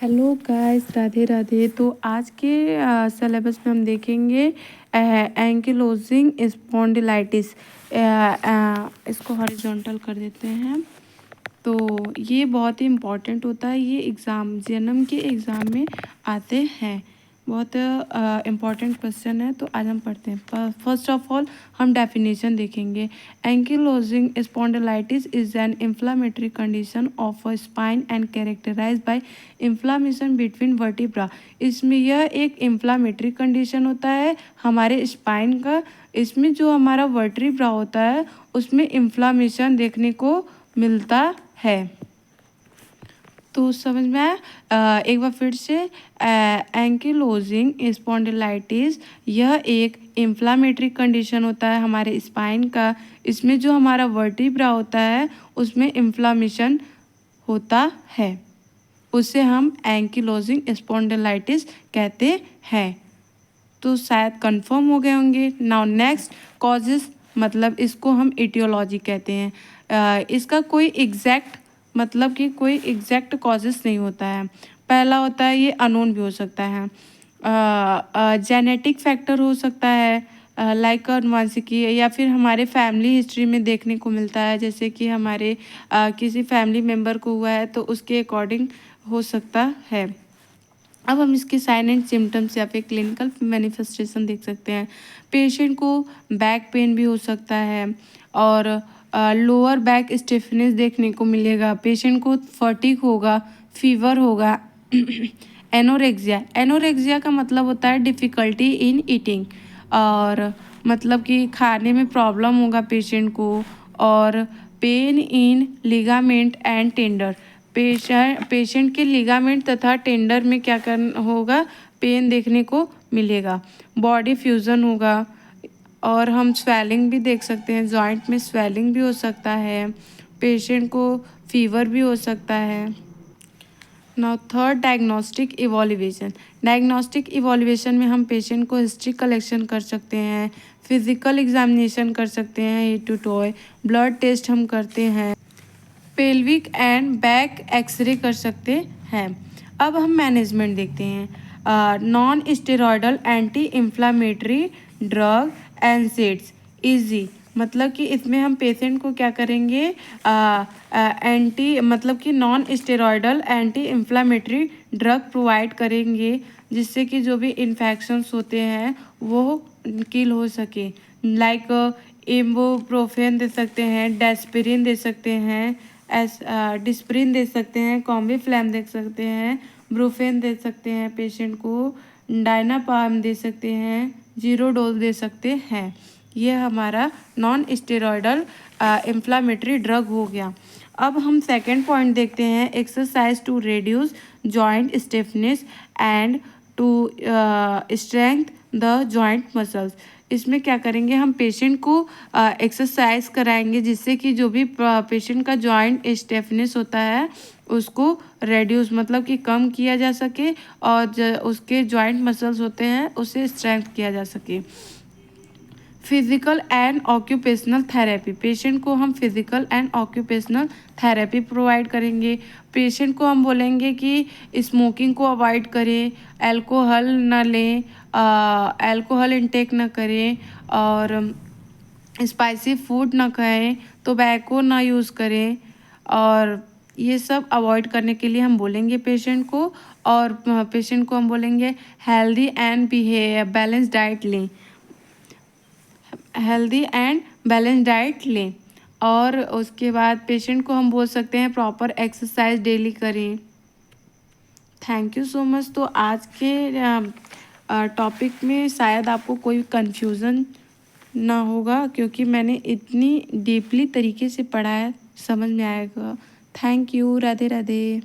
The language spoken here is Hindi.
Hello guys, Radhe Radhe. तो आज के सिलेबस में हम देखेंगे एंकिलोजिंग स्पॉन्डिलाइटिस। इसको हॉरिजॉन्टल कर देते हैं। तो ये बहुत ही इम्पॉर्टेंट होता है, ये एग्ज़ाम जन्म के एग्ज़ाम में आते हैं। बहुत इम्पॉर्टेंट क्वेश्चन है। तो आज हम पढ़ते हैं। फर्स्ट ऑफ ऑल हम डेफिनेशन देखेंगे। Ankylosing spondylitis is an inflammatory condition of a spine and characterized by inflammation between vertebra. इसमें यह एक इन्फ्लामेटरी कंडीशन होता है हमारे स्पाइन का। इसमें जो हमारा वर्टिब्रा होता है उसमें इन्फ्लामेशन देखने को मिलता है। तो समझ में आया? एक बार फिर से, एंकिलोजिंग स्पॉन्डिलाइटिस यह एक इन्फ्लामेटरी कंडीशन होता है हमारे स्पाइन का। इसमें जो हमारा वर्टिब्रा होता है उसमें इन्फ्लामेशन होता है, उसे हम एंकिलोजिंग स्पॉन्डिलाइटिस कहते हैं। तो शायद कंफर्म हो गए होंगे। नाउ नेक्स्ट, कॉजेस, मतलब इसको हम इटियोलॉजी कहते हैं। इसका कोई एग्जैक्ट मतलब कि कोई एग्जैक्ट कॉजेस नहीं होता है। पहला होता है, ये अननोन भी हो सकता है। जेनेटिक फैक्टर हो सकता है, लाइक अनुवांशिकी, या फिर हमारे फैमिली हिस्ट्री में देखने को मिलता है। जैसे कि हमारे किसी फैमिली मेम्बर को हुआ है तो उसके अकॉर्डिंग हो सकता है। अब हम इसके साइन एंड सिम्टम्स या फिर क्लिनिकल मैनिफेस्टेशन देख सकते हैं। पेशेंट को बैक पेन भी हो सकता है और लोअर बैक स्टिफनेस देखने को मिलेगा। पेशेंट को फटीग होगा, फीवर होगा। एनोरेक्सिया, एनोरेक्सिया का मतलब होता है डिफ़िकल्टी इन ईटिंग, और मतलब कि खाने में प्रॉब्लम होगा पेशेंट को। और pain in ligament and tender, patient के लिगामेंट तथा टेंडर में क्या करना होगा, पेन देखने को मिलेगा। बॉडी फ्यूजन होगा और हम स्वेलिंग भी देख सकते हैं, जॉइंट में स्वेलिंग भी हो सकता है। पेशेंट को फीवर भी हो सकता है। Now third, diagnostic evolution. Diagnostic evolution में हम पेशेंट को हिस्ट्री कलेक्शन कर सकते हैं, फिजिकल एग्जामिनेशन कर सकते हैं, head to toe, blood test हम करते हैं, पेल्विक एंड बैक एक्सरे कर सकते हैं। अब हम मैनेजमेंट देखते हैं। Non steroidal anti inflammatory drug NSAIDs easy, मतलब कि इसमें हम पेशेंट को क्या करेंगे, एंटी मतलब कि non steroidal anti inflammatory drug provide करेंगे, जिससे कि जो भी इन्फेक्शंस होते हैं वो किल हो सके। लाइक इबुप्रोफेन दे सकते हैं, डेस्पिरिन दे सकते हैं, डिस्प्रिन दे सकते हैं, कॉम्बीफ्लैम दे सकते हैं, ब्रूफेन दे सकते हैं, पेशेंट को डायनापाम दे सकते हैं, जीरो डोज दे सकते हैं। ये हमारा नॉन स्टेरॉयडल इन्फ्लामेटरी ड्रग हो गया। अब हम सेकेंड पॉइंट देखते हैं, exercise to reduce joint stiffness and to strength the joint muscles. इसमें क्या करेंगे, हम पेशेंट को एक्सरसाइज कराएंगे, जिससे कि जो भी पेशेंट का जॉइंट स्टिफनेस होता है उसको रेड्यूस मतलब कि कम किया जा सके, और उसके जॉइंट मसल्स होते हैं उसे स्ट्रेंथ किया जा सके। Physical and occupational therapy, patient को हम physical and occupational therapy provide करेंगे। पेशेंट को हम बोलेंगे कि स्मोकिंग को अवॉइड करें, अल्कोहल न लें, अल्कोहल इंटेक न करें, और स्पाइसी फूड ना खाएं, टोबैको ना यूज़ करें, और ये सब अवॉइड करने के लिए हम बोलेंगे पेशेंट को। और पेशेंट को हम बोलेंगे हेल्दी एंड बैलेंस डाइट लें, हेल्दी एंड बैलेंस डाइट लें। और उसके बाद पेशेंट को हम बोल सकते हैं प्रॉपर एक्सरसाइज डेली करें। Thank you so much. तो आज के टॉपिक में शायद आपको कोई कन्फ्यूज़न ना होगा, क्योंकि मैंने इतनी डीपली तरीके से पढ़ाया, समझ में आएगा। Thank you. राधे राधे।